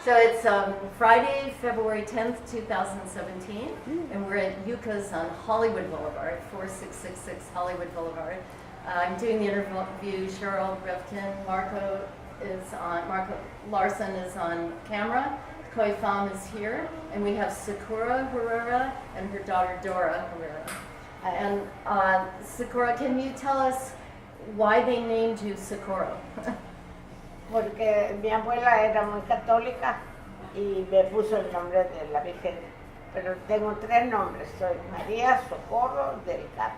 So it's Friday, February 10th, 2017, and we're at Yuca's on Hollywood Boulevard, 4666 Hollywood Boulevard. I'm doing the interview. Cheryl, Revkin, Marco Larson is on camera. Koi Pham is here, and we have Socorro Herrera and her daughter Dora Herrera. And Socorro, can you tell us why they named you Socorro? Porque mi abuela era muy católica y me puso el nombre de la Virgen. Pero tengo 3 nombres, soy María Socorro del CA.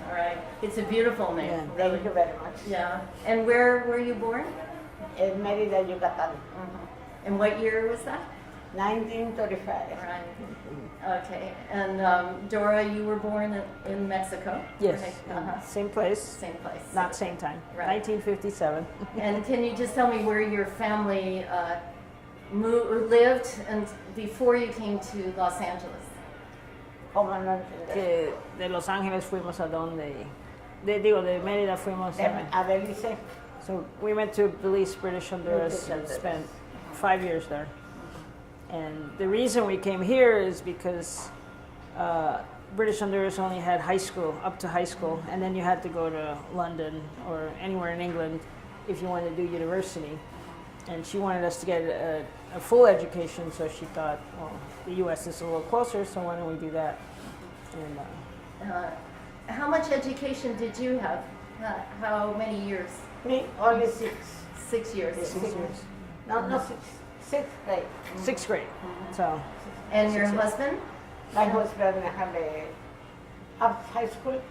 All right. It's a beautiful name. Yeah, thank you very much. Yeah. And where were you born? En Merida, Yucatan. And what year was that? 1935. Right. Okay. And Dora, you were born in Mexico? Yes, Right? same place, Same place. not same time, Right. 1957. And can you just tell me where your family lived and before you came to Los Angeles? ¿Cómo no entender? Que de Los Ángeles fuimos a donde, de Mérida fuimos A Belice. so we went to Belize, British Honduras, and spent 5 years there. And the reason we came here is because British Honduras only had high school, up to high school, and then you had to go to London or anywhere in England if you wanted to do university. And she wanted us to get a full education, so she thought, well, the U.S. is a little closer, so why don't we do that? And How much education did you have? How many years? Me, only 6. 6 years. 6 years. No, 6th grade. 6th grade. So And your 6 years. husband? My husband had up high school.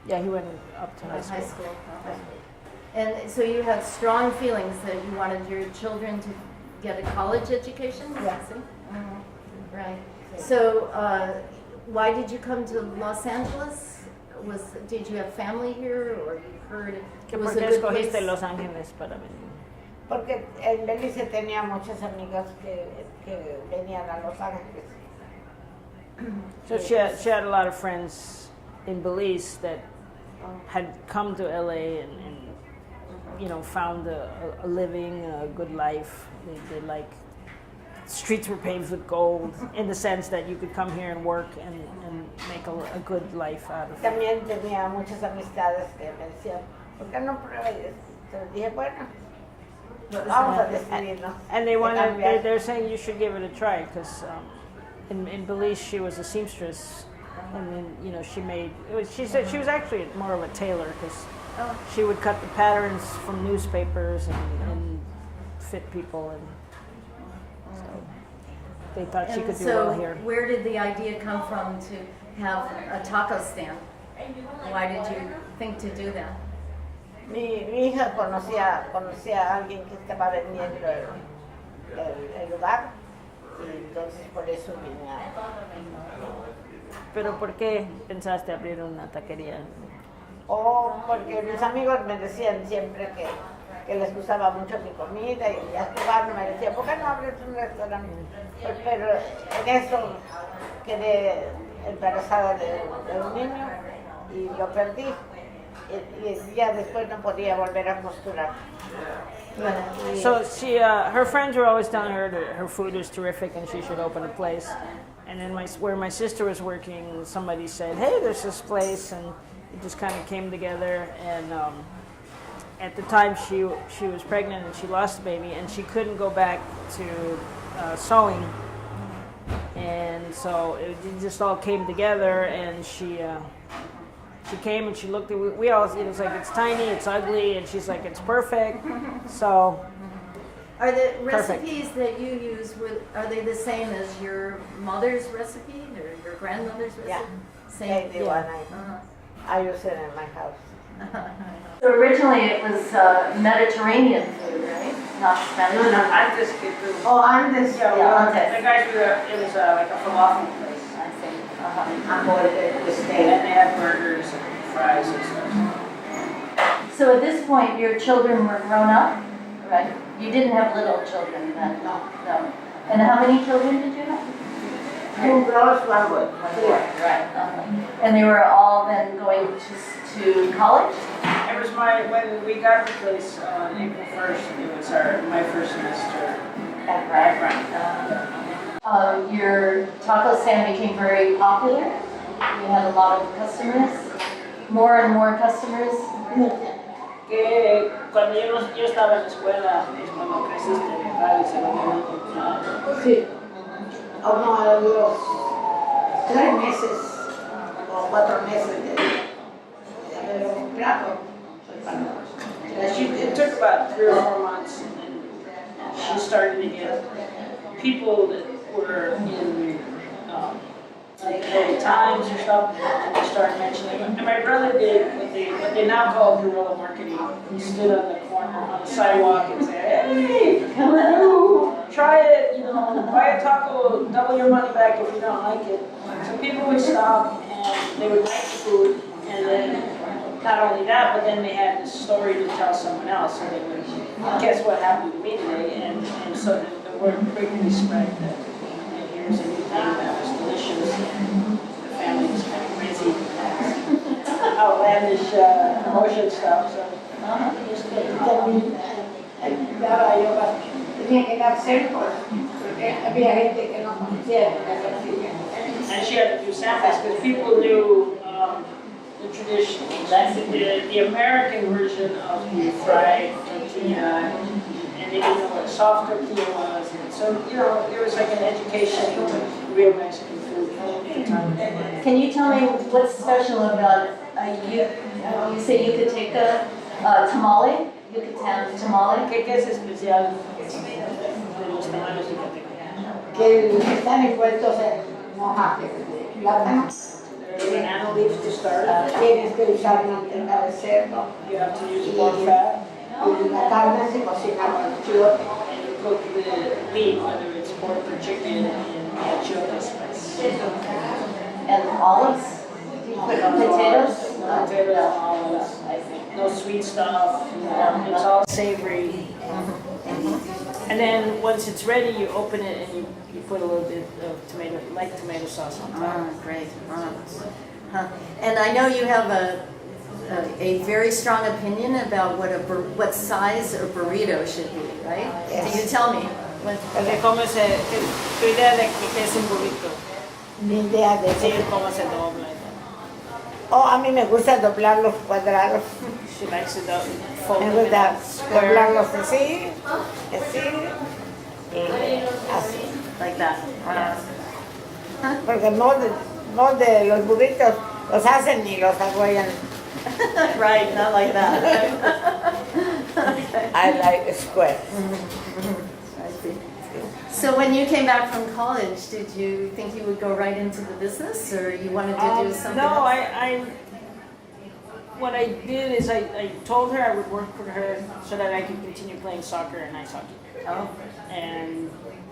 Yeah, he went up to high High school. school. And so you have strong feelings that you wanted your children to get a college education? Yeah. Right. So why did you come to Los Angeles? Did you have family here or you heard ¿Que it por was a qué good escogiste place? Los Ángeles para venir? Porque en Belice tenía muchas amigas que venían a Los Ángeles. So she had a lot of friends in Belize that had come to LA and you know, found a living, a good life. They like, streets were paved with gold in the sense that you could come here and work and make a good life out of it. También tenía muchas amistades que me decían, ¿por qué no pruebas? Entonces dije, bueno, vamos a decidirnos. And they wanted, they're saying you should give it a try because in Belize she was a seamstress, and then you know she said she was actually more of a tailor because she would cut the patterns from newspapers and fit people, and so they thought she could do well here. So where did the idea come from to have a taco stand? Why did you think to do that? Mi hija conocía a alguien que estaba vendiendo el lugar y entonces por eso vine a... Pero ¿por qué pensaste abrir una taquería? Porque mis amigos me decían siempre que les gustaba mucho mi comida y a jugar me decían, ¿por qué no abres un restaurante? Pero en eso quedé embarazada de un niño y lo perdí. Y ya después no podía volver a costurar. So she, her friends were always telling her that her food was terrific and she should open a place. And then where my sister was working, somebody said, "Hey, there's this place," and it just kind of came together. And at the time, she was pregnant and she lost the baby, and she couldn't go back to sewing. And so it just all came together, and she came and she looked at we all, it was like, it's tiny, it's ugly, and she's like, it's perfect. So Are the recipes that you use, are they the same as your mother's recipe or your grandmother's recipe? Yeah. Same. The one I use it in my house. So originally it was Mediterranean food, right? Not Spanish? No, antes que tú. Oh, antes, Yeah, antes. The guys were there, it was like a falafel place. I see. The And steak. they had burgers and fries and stuff. So at this point, your children were grown up, right? You didn't have little children then? No. No. And how many children did you have? 2 girls, 1 boy. Right. And they were all then going to college? It was when we got the place on April 1st, it was my first semester Your taco stand became very popular. You had a lot of customers, more and more customers. Que cuando yo estaba en la escuela, es cuando creciste de acá y se volvió. Sí. Como a los 3 meses o 4 meses de haberlo comprado. It took about 3 or 4 months, and then she started to get people that were in like the Times or stuff, and they started mentioning it. And my brother did what they now call guerrilla marketing. He stood on the corner on the sidewalk and said, "Hey, come on, try it. You know, buy a taco, double your money back if you don't like it." So people would stop and they would like the food, and then not only that, but then they had this story to tell someone else. So they would, guess what happened to me today? And so the word quickly spread that here's a new thing that was delicious. And the family was kind of crazy. Outlandish promotion stuff. So También ayudaba yo, tenía que dar cercos, porque había gente que no conocía la tortilla. and she had to do samples because people knew the traditional, the American version of the fried tortilla, and they didn't know what soft tortilla was. And so, you know, there was like an education of real Mexican food at the time. Can you tell me what's special about you say Yucateca tamale? Yucatan tamale? ¿Qué es especial de los tamales yucatecos? Que están envueltos en hojas de plátano. Banana leaves to start. Tienes que usar manteca de cerdo. You have to use pork fat. Y la carne se cocina con chilote. And you cook the meat, whether it's pork or chicken, in Yuca spice. And olives? Do you put potatoes? Potatoes, olives, no sweet stuff. It's all savory. And then once it's ready, you open it and you put a little bit of tomato sauce on top. Oh, great. Huh. And I know you have a very strong opinion about what size a burrito should be, right? Yes. Can you tell me? ¿De cómo tu idea de qué es un burrito? Mi idea de Sí, eso. cómo se dobla. Oh, a mí me gusta doblar los cuadrados. She likes it fold Me them in gusta a square. doblarlos así, así y así. Like that. Porque no de los burritos los hacen ni los agüellan. Right, not like that. I like square. I see. So when you came back from college, did you think you would go right into the business, or you wanted to do something No, else? what I did is I told her I would work for her so that I could continue playing soccer and ice hockey. Oh. And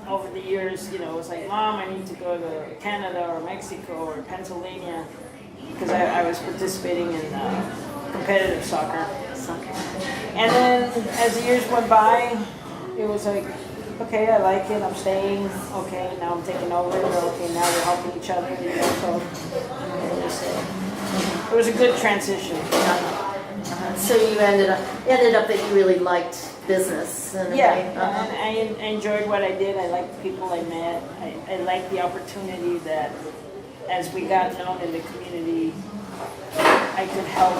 over the years, you know, it was like, Mom, I need to go to Canada or Mexico or Pennsylvania because I was participating in competitive soccer. And then as the years went by, it was like, okay, I like it, I'm staying, okay, now I'm taking over, okay, now we're helping each other, you know, so it was a good transition. So you ended up that you really liked business. In a Yeah, way. and I enjoyed what I did, I liked the people I met, I liked the opportunity that as we got known in the community, I could help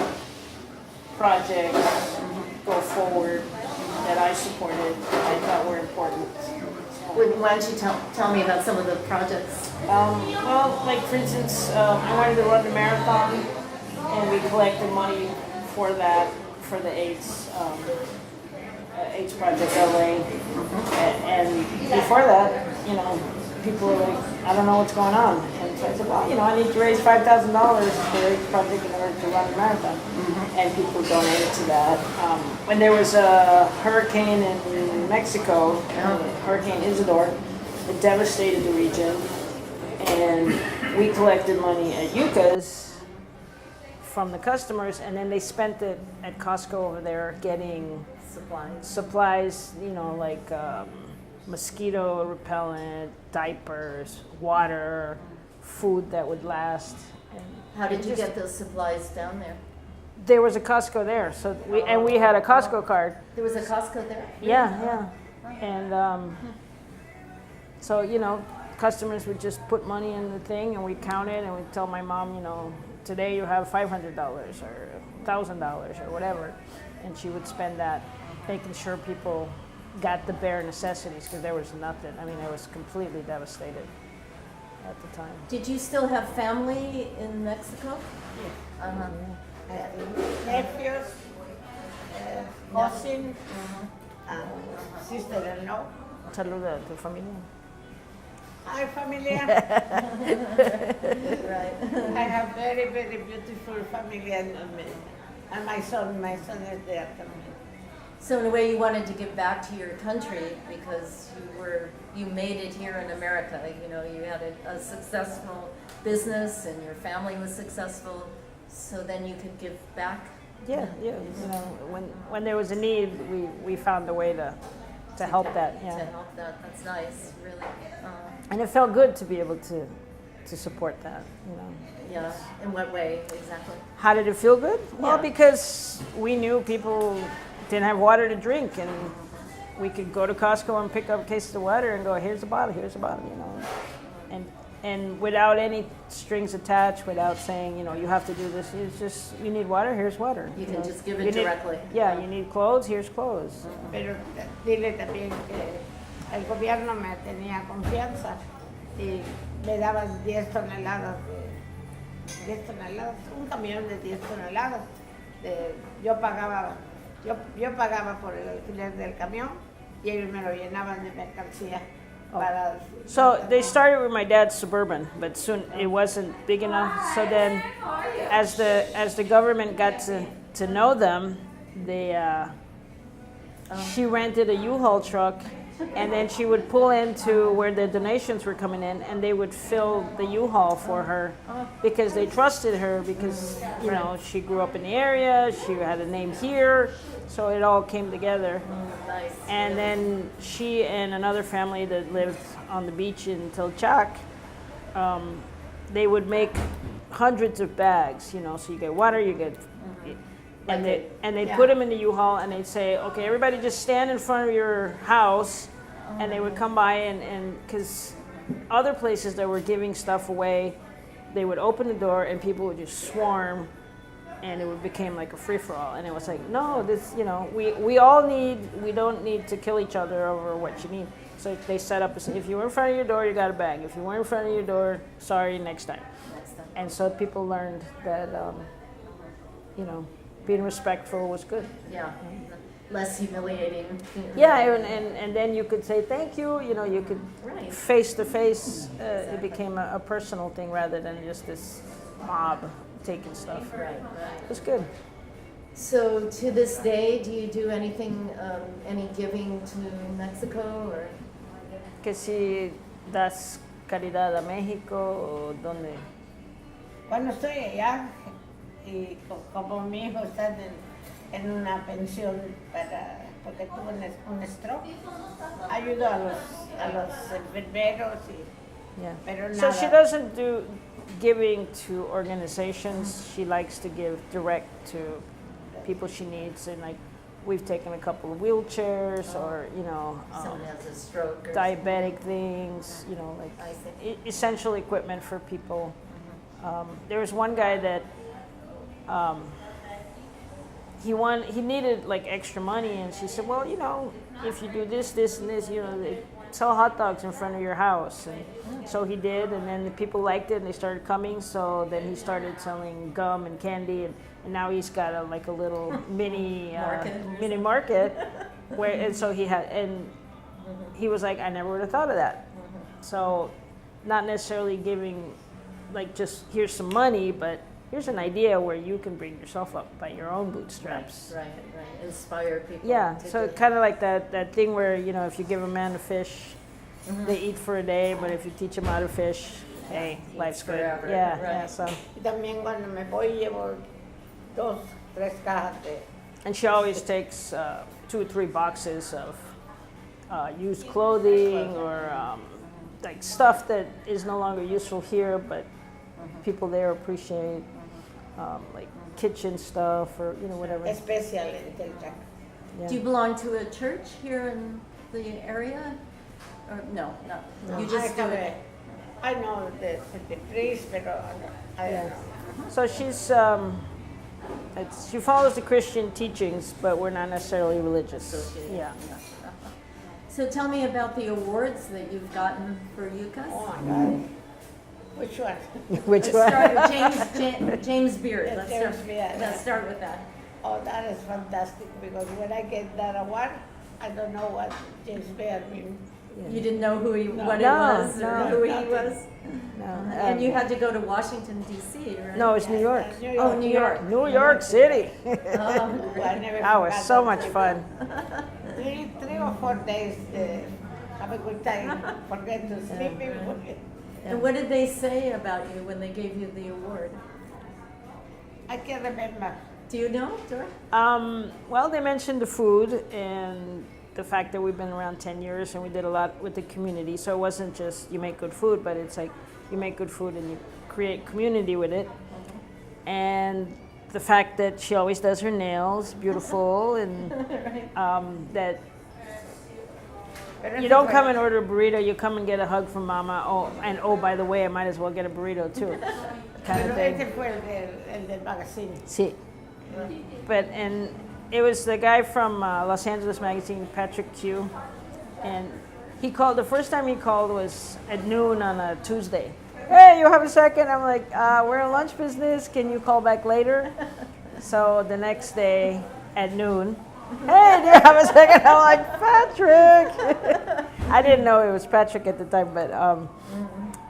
projects go forward that I supported, I thought were important. Why don't you tell me about some of the projects? Well, like for instance, I wanted to run the marathon, and we collected money for that, for the AIDS Project LA. And before that, you know, people were like, I don't know what's going on. And so I said, well, you know, I need to raise $5,000 for the AIDS Project in order to run the marathon. And people donated to that. When there was a hurricane in Mexico, Hurricane Isidore, it devastated the region. And we collected money at Yuca's from the customers, and then they spent it at Costco over there getting supplies, you know, like mosquito repellent, diapers, water, food that would last. And How did you get those supplies down there? there was a Costco there, so we had a Costco card. There was a Costco there? Yeah. And So, you know, customers would just put money in the thing and we'd count it and we'd tell my mom, you know, today you have $500 or $1,000 or whatever. And she would spend that making sure people got the bare necessities because there was nothing. I mean, I was completely devastated at the time. Did you still have family in Mexico? Yes. Uh-huh. Nephews, cousin, sister-in-law. Saluda a tu familia. Hi, familia. Right. I have very, very beautiful family and my son is there también. So in a way, you wanted to give back to your country because you made it here in America. You know, you had a successful business and your family was successful. So then you could give back. Yeah. You know, when there was a need, we found a way to help that. Yeah. To help that. That's nice, really. And it felt good to be able to support that. You know. Yeah. In what way exactly? How did it feel good? Well, Yeah. because we knew people didn't have water to drink, and we could go to Costco and pick up a case of water and go, here's the bottle, you know. And without any strings attached, without saying, you know, you have to do this. It's just, you need water, here's water. You can know. just give it You need- directly. Yeah, you need clothes, here's clothes. Pero dile también que el gobierno me tenía confianza y me daban 10 toneladas, un camión de 10 toneladas. Yo pagaba por el alquiler del camión y ellos me lo llenaban de mercancía. Para So they started with my dad's Suburban, but soon it wasn't big enough. So then, as the government got to know them, she rented a U-Haul truck, and then she would pull into where the donations were coming in, and they would fill the U-Haul for her because they trusted her because you know she grew up in the area, she had a name here, so it all came together. Nice. And then she and another family that lived on the beach in Tilchac, they would make hundreds of bags, you know, so you get water, you get, and they'd put them in the U-Haul and they'd say, okay, everybody just stand in front of your house, and they would come by and because other places that were giving stuff away, they would open the door and people would just swarm, and it became like a free-for-all. And it was like, no, this, you know, we don't need to kill each other over what you need. So they set up, if you were in front of your door, you got a bag. If you weren't in front of your door, sorry, next time. And so people learned that, you know, being respectful was good. Yeah. Less humiliating. Yeah, and then you could say thank you, you know, you could Right. face to face, it became a personal thing rather than just this mob taking stuff. Right. It was good. So to this day, do you do anything, any giving to Mexico or? Que si das caridad a México o donde. Cuando estoy allá y como mi hijo está en una pensión porque tuvo un stroke, ayudo a los enfermeros Yeah. pero So nada. she doesn't do giving to organizations. She likes to give direct to people she needs, and like we've taken a couple of wheelchairs or you know Someone has a stroke or diabetic things, you know, like I see. essential equipment for people. There was one guy that he needed like extra money, and she said, well, you know, if you do this, this, and this, you know, they sell hot dogs in front of your house. And so he did, and then the people liked it, and they started coming. So then he started selling gum and candy, and now he's got a little mini market where, and so he was like, I never would have thought of that. So not necessarily giving like just here's some money, but here's an idea where you can bring yourself up by your own bootstraps. Right. Inspire people. Yeah, to so do- kind of like that thing where, you know, if you give a man a fish, they eat for a day, but if you teach them how to fish, hey, life's good. forever, Yeah, right. yeah, so. Y también cuando me voy llevo 2-3 cajas de And she always takes 2 or 3 boxes of used clothing or like stuff that is no longer useful here, but people there appreciate, like kitchen stuff or, you know, whatever. especial en Telchac. Yeah. Do you belong to a church here in the area? Or no, no. No, You just do it. I know the priest, but I don't know. So she follows the Christian teachings, but we're not necessarily religious. Yeah. So tell me about the awards that you've gotten for Yucas. Oh my God. Which one? Which Let's one? start with James Beard. Yes, James Beard. Let's start with that. Oh, that is fantastic because when I get that award, I don't know what James Beard means. You didn't know what it No, was or no, who he nothing. was? No, And you had to go to Washington, D.C., right? no, it's New York. Oh, New York. New York City. Oh, I never That was forgot so that. much fun. 3 or 4 days, have a good time. Forget to sleep. and what did they say about you when they gave you the award? I can't remember. Do you know, Dora? Well, they mentioned the food and the fact that we've been around 10 years and we did a lot with the community. So it wasn't just you make good food, but it's like you make good food and you create community with it. And the fact that she always does her nails beautiful and that you don't come and order a burrito, you come and get a hug from mama. Oh, by the way, I might as well get a burrito too. Kind of Pero thing. ese fue el del magazine. Sí. And it was the guy from Los Angeles Magazine, Patrick Q. And he called, the first time he called was at noon on a Tuesday. Hey, you have a second? I'm like, we're in lunch business. Can you call back later? So the next day at noon, hey, do you have a second? I'm like, Patrick. I didn't know it was Patrick at the time, but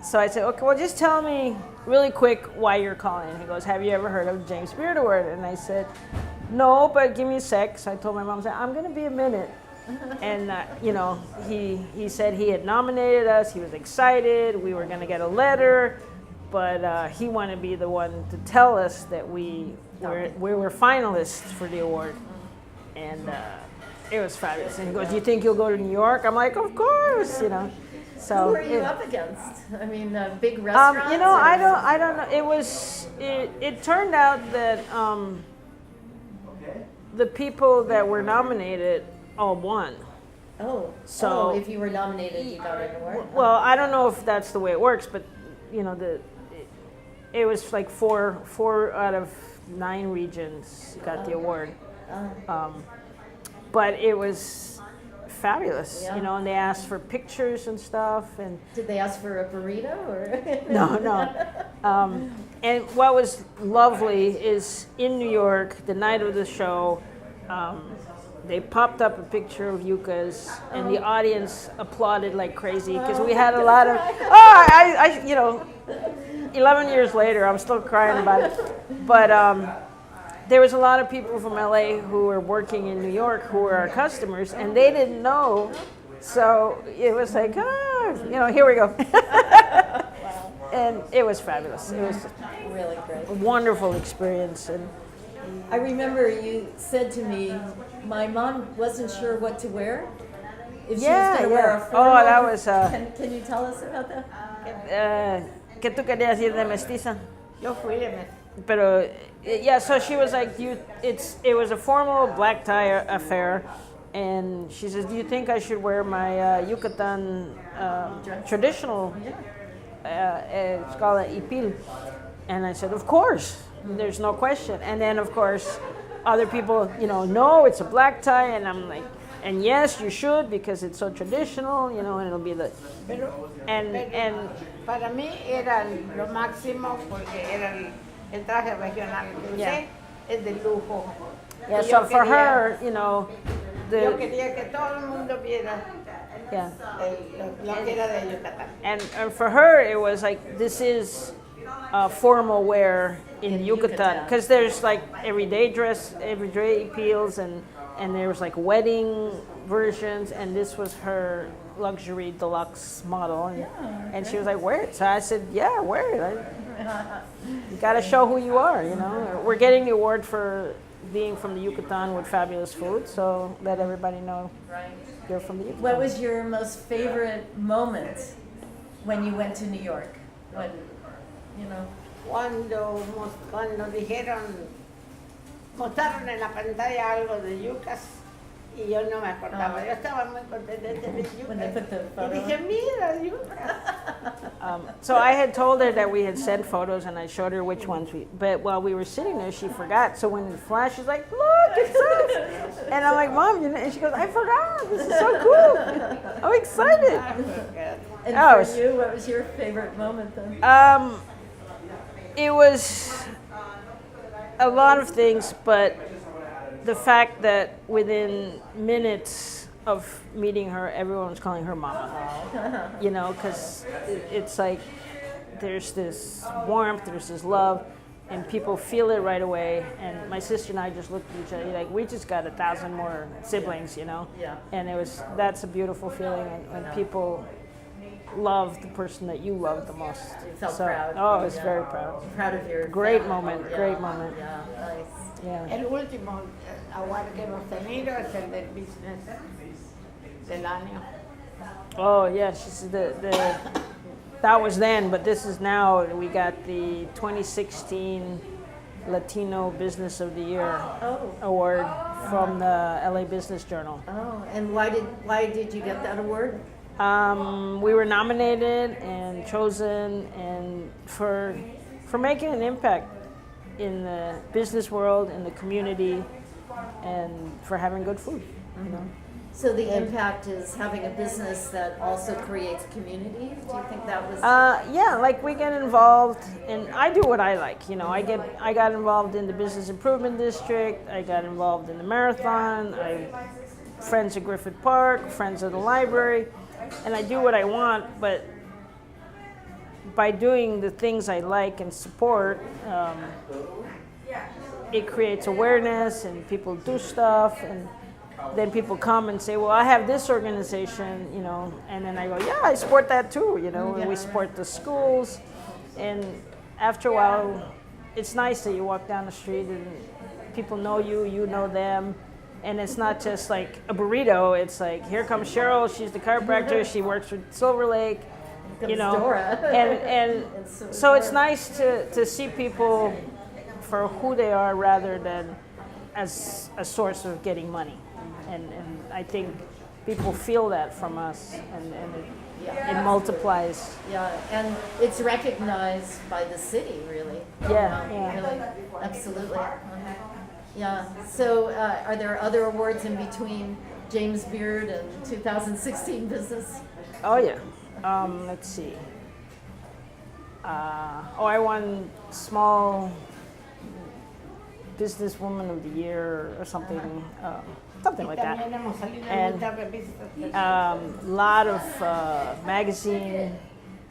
so I said, okay, well, just tell me really quick why you're calling. He goes, have you ever heard of James Beard Award? And I said, no, but give me a sec. So I told my mom, I said, I'm going to be a minute. And, he said he had nominated us. He was excited. We were going to get a letter. But he wanted to be the one to tell us that we were finalists for the award. And it was fabulous. And he goes, do you think you'll go to New York? I'm like, of course, So Who are you up against? I mean, big restaurants? I don't know. It turned out that the people that were nominated all won. So if you were nominated, you got an award? Well, I don't know if that's the way it works, but it was like four out of 9 regions got the award. But it was fabulous, and they asked for pictures and stuff. And did they ask for a burrito or? No. And what was lovely is in New York, the night of the show, they popped up a picture of Yuca's, and the audience applauded like crazy because we had a lot of. 11 years later, I'm still crying about it. But there was a lot of people from LA who were working in New York who were our customers, and they didn't know. So it was like, here we go. And it was fabulous. It was really great. a wonderful experience. And I remember you said to me, my mom wasn't sure what to wear. If she was going to wear a formal. Oh, that was. Can you tell us about that? ¿Qué tú querías ir de mestiza? Yo fui de mestiza. Pero, so she was like, it was a formal black tie affair, and she says, do you think I should wear my Yucatan traditional, it's called an ipil? And I said, of course, there's no question. And then, of course, other people, no, it's a black tie, and I'm like, and yes, you should, because it's so traditional, and it'll be the... And para mí era lo máximo porque era el traje regional que usé, es de lujo. Yeah, so for her, yo quería que todo el mundo viera lo que era de Yucatan. And for her, it was like, this is formal wear in Yucatan, because there's like everyday dress, everyday peels, and there was like wedding versions, and this was her luxury deluxe model, and she was like, wear it. So I said, yeah, wear it. You got to show who you are, We're getting the award for being from the Yucatan with fabulous food, so let everybody know you're from the Yucatan. What was your most favorite moment when you went to New York? Cuando dijeron, mostraron en la pantalla algo de Yucas, Y yo no me acordaba, yo estaba muy contenta de tener Yuca. When they put the Y photo. dije, mira, Yuca. So I had told her that we had sent photos, and I showed her which ones we. But while we were sitting there, she forgot. So when it flashed, she's like, "Look, it's us!" And I'm like, "Mom," and she goes, "I forgot. This is so cool. I'm excited." And Oh, for you, what was your favorite moment then? It was a lot of things, but the fact that within minutes of meeting her, everyone was calling her mama. You know, because it's like there's this warmth, there's this love, and people feel it right away. And my sister and I just looked at each other like, we just got 1,000 more siblings, you know? Yeah. And that's a beautiful feeling when people love the person that you love the most. You felt proud. Oh, I was Yeah. very proud. Proud of your Great family. moment, Yeah. great moment. Yeah, nice. Yeah. El último award que hemos tenido es el del business del año. Oh yeah, she's that was then, but this is now. We got the 2016 Latino Business of the Year Oh. award from the LA Business Journal. Oh, and why did you get that award? We were nominated and chosen, and for making an impact in the business world, in the community, and for having good food. You know. So the impact is having a business that also creates community. Do you think that was? Yeah, like we get involved, and I do what I like. You know, I got involved in the business improvement district. I got involved in the marathon. Friends at Griffith Park, friends at the library, and I do what I want. But by doing the things I like and support, it creates awareness, and people do stuff, and then people come and say, well, I have this organization, you know, and then I go, yeah, I support that too, you know, and we support the schools. And after a while, it's nice that you walk down the street and people know you, you know them. And it's not just like a burrito, it's like, here comes Cheryl, she's the chiropractor, she works with Silver Lake, you know. Dora. And so it's nice to see people for who they are rather than as a source of getting money. And I think people feel that from us, and it multiplies. Yeah, and it's recognized by the city, really. Yeah. Really, absolutely. Yeah. So, are there other awards in between James Beard and 2016 Business? Oh yeah. Let's see. I won Small Businesswoman of the Year or something. Something like that. También hemos salido en And muchas revistas. a lot of magazine,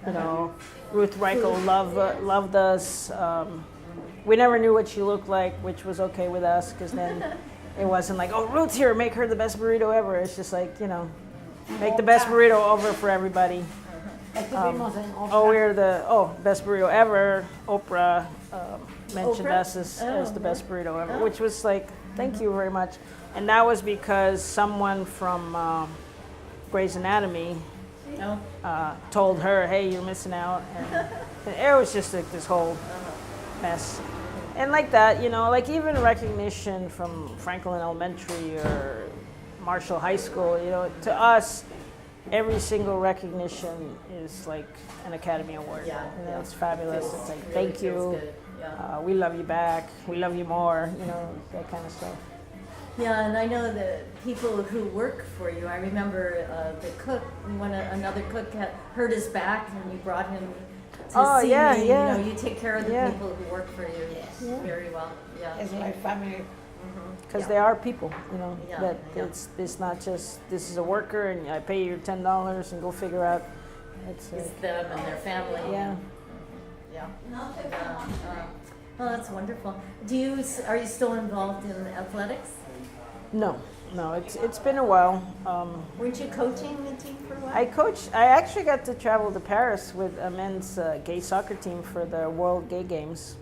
you know. Ruth Reichel loved us. We never knew what she looked like, which was okay with us, because then it wasn't like, oh, Ruth's here, make her the best burrito ever. It's just like, you know, make the best burrito over for everybody. Estuvimos en Oh, we're the best burrito ever. Oprah mentioned Oprah? us as the best burrito ever, which was like, thank you very much. And that was because someone from Grey's Anatomy told her, hey, you're missing out. And it was just like this whole mess. And like that, you know, like even recognition from Franklin Elementary or Marshall High School, you know, to us, every single recognition is like an Academy Award. Yeah, And yeah. it's fabulous. It's like, Really thank feels you. good, yeah. We love you back. We love you more. You know, that kind of stuff. Yeah, and I know the people who work for you. I remember the cook, when another cook had hurt his back, and you brought him to see yeah, me. yeah. You know, you take care of the Yeah. people who work for you very well. Yeah. Es my family. Because they are people, you know, Yeah, that yeah. it's not just, this is a worker and I pay you $10 and go figure out. It's them and their family. yeah. Yeah. Oh, that's wonderful. Are you still involved in athletics? No, it's been a while. Weren't you coaching the team for a while? I actually got to travel to Paris with a men's gay soccer team for the World Gay Games,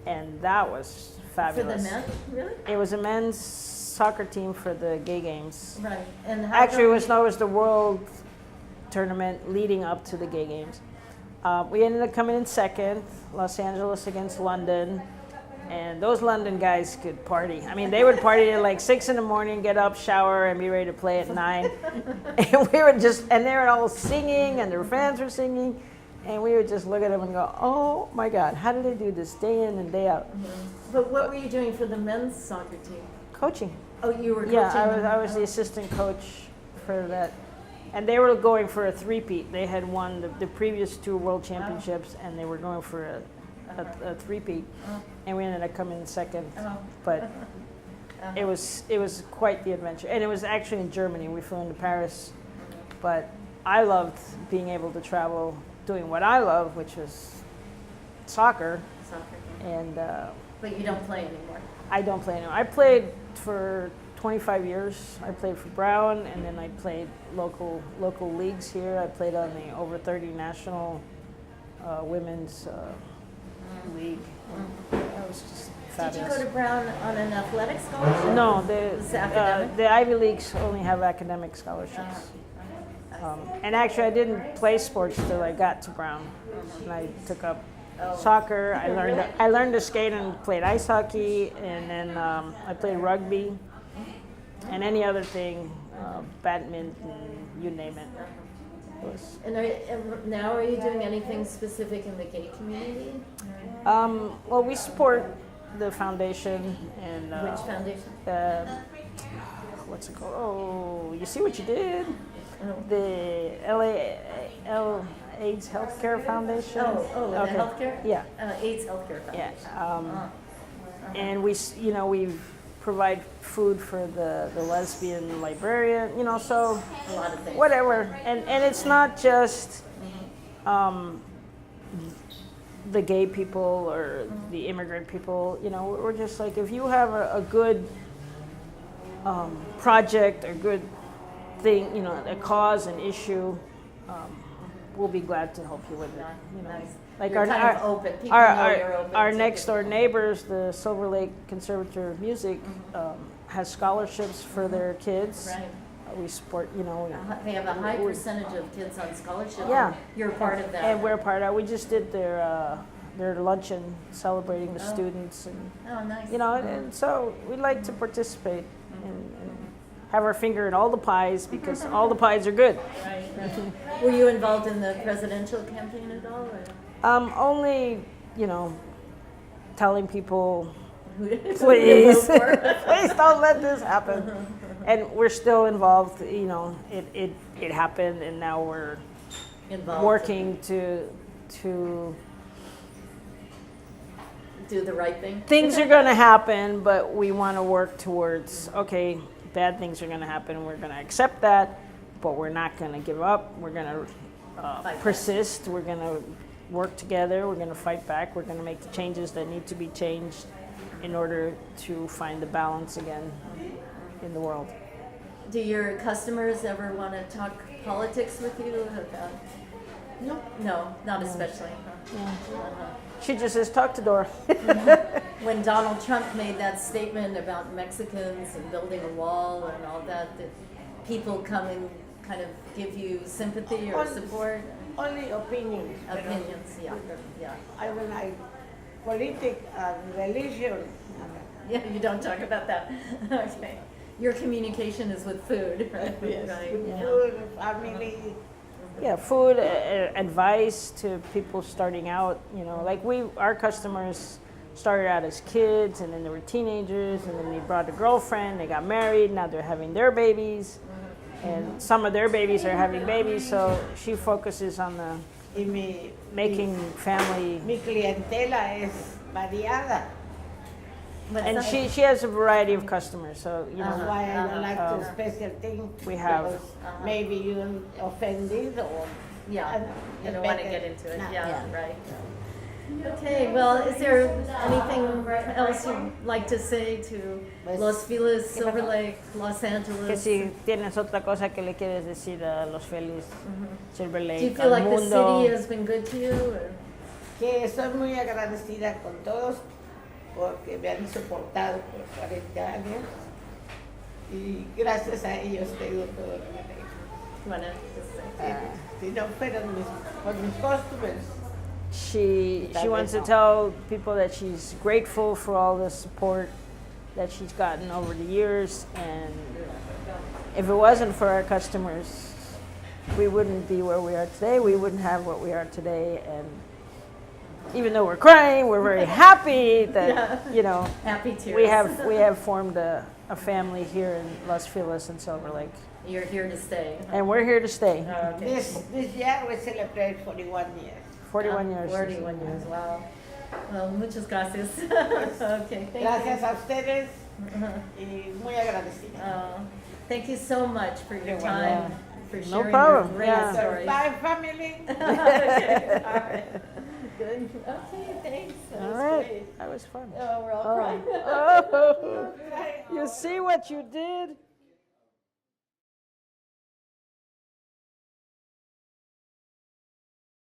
and that was For fabulous. the men, really? It was a men's soccer team for the Gay Games. Right. And how Actually, come it was the World tournament leading up to the Gay Games. We ended up coming in second, Los Angeles against London. And those London guys could party. I mean, they would party at like 6 in the morning, get up, shower, and be ready to play at 9. And we would just, and they were all singing, and their fans were singing. And we would just look at them and go, oh my God, how do they do this day in and day out? But what were you doing for the men's soccer team? Coaching. Oh, you were coaching? Yeah, I was the assistant coach for that. And they were going for a three-peat. They had won the previous 2 world championships, and they were going for a three-peat. And we ended up coming in second. But it was quite the adventure. And it was actually in Germany. We flew into Paris. But I loved being able to travel doing what I love, which was soccer. And but you don't play anymore. I don't play anymore. I played for 25 years. I played for Brown, and then I played local leagues here. I played on the over 30 national women's league. That was just fabulous. Did you go to Brown on an athletic scholarship? No, academic? the Ivy Leagues only have academic scholarships. And actually, I didn't play sports till I got to Brown, and I took up soccer. I learned to skate and played ice hockey, and then I played rugby, and any other thing, badminton, you name it. And now are you doing anything specific in the gay community? Well, we support the foundation and Which foundation? What's it called? Oh, you see what you did? The LA AIDS Healthcare Foundation. Oh, the healthcare? Yeah. AIDS Healthcare Foundation. Yeah. And we provide food for the lesbian librarian, so A lot of things. whatever. And it's not just the gay people or the immigrant people, we're just like, if you have a good project, a good thing, a cause, an issue, we'll be glad to help you with it. Nice. Like You're kind of open. People know you're open our to next door people. neighbors, the Silver Lake Conservatory of Music, has scholarships for their kids. Right. We support, They have a high percentage of kids on scholarship. Yeah. And you're part of that. and we're part of. We just did their luncheon celebrating the students, and Oh, nice. and so we like to participate and have our finger in all the pies because all the pies are good. Right. Were you involved in the presidential campaign at all? Or? Only, telling people, Please. please don't let this happen. And we're still involved. It happened, and now we're Involved. working to Do the right thing. things are going to happen, but we want to work towards, okay, bad things are going to happen. We're going to accept that, but we're not going to give up. We're going to persist. We're going to work together. We're going to fight back. We're going to make the changes that need to be changed in order to find the balance again in the world. Do your customers ever want to talk politics with you? No. No, not especially. She just says, talk to Dora. When Donald Trump made that statement about Mexicans and building a wall and all that, did people come and kind of give you sympathy or support? Only opinions. Opinions, yeah. Politics, religion. Yeah, you don't talk about that. Okay. Your communication is with food, right? Yes. Right. With Yeah. food, family. Yeah, food, advice to people starting out. Like our customers started out as kids, and then they were teenagers, and then they brought a girlfriend, they got married, now they're having their babies, and some of their babies are having babies, so she focuses on making family. Mi clientela es variada. And she has a variety of customers, so That's why I don't like the special thing. we have- because maybe you're offended or Yeah, you don't want to get into it. No. Yeah, right. Okay, well, is there anything else you'd like to say to Los Feliz, Silver Lake, Los Que Angeles? si tienes otra cosa que le quieres decir a los Feliz, Silver Do you Lake, feel al like the mundo. city has been good to you? Or? Que estoy muy agradecida con todos porque me han soportado por 40 años y gracias a ellos tengo todo lo que tengo. You wanna just say? Si no fueran mis customers, she wants to tell people that she's grateful for all the support that she's gotten over the years, and if it wasn't for our customers, we wouldn't be where we are today. We wouldn't have what we are today, and even though we're crying, we're very happy that Happy tears. we have formed a family here in Los Feliz and Silver Lake, You're here to stay. and we're here to stay. Okay. This year we celebrate 41 years. 41 years. 41 years, wow. Well, muchas gracias. Okay, thank Gracias you. a ustedes y muy agradecida. Thank you so much for your You're time, for No sharing problem, your great yeah. story. Bye, family. Okay, all right. Good. Okay, thanks. That All was right, great. that was fun. Oh, we're all crying. Oh, you see what you did?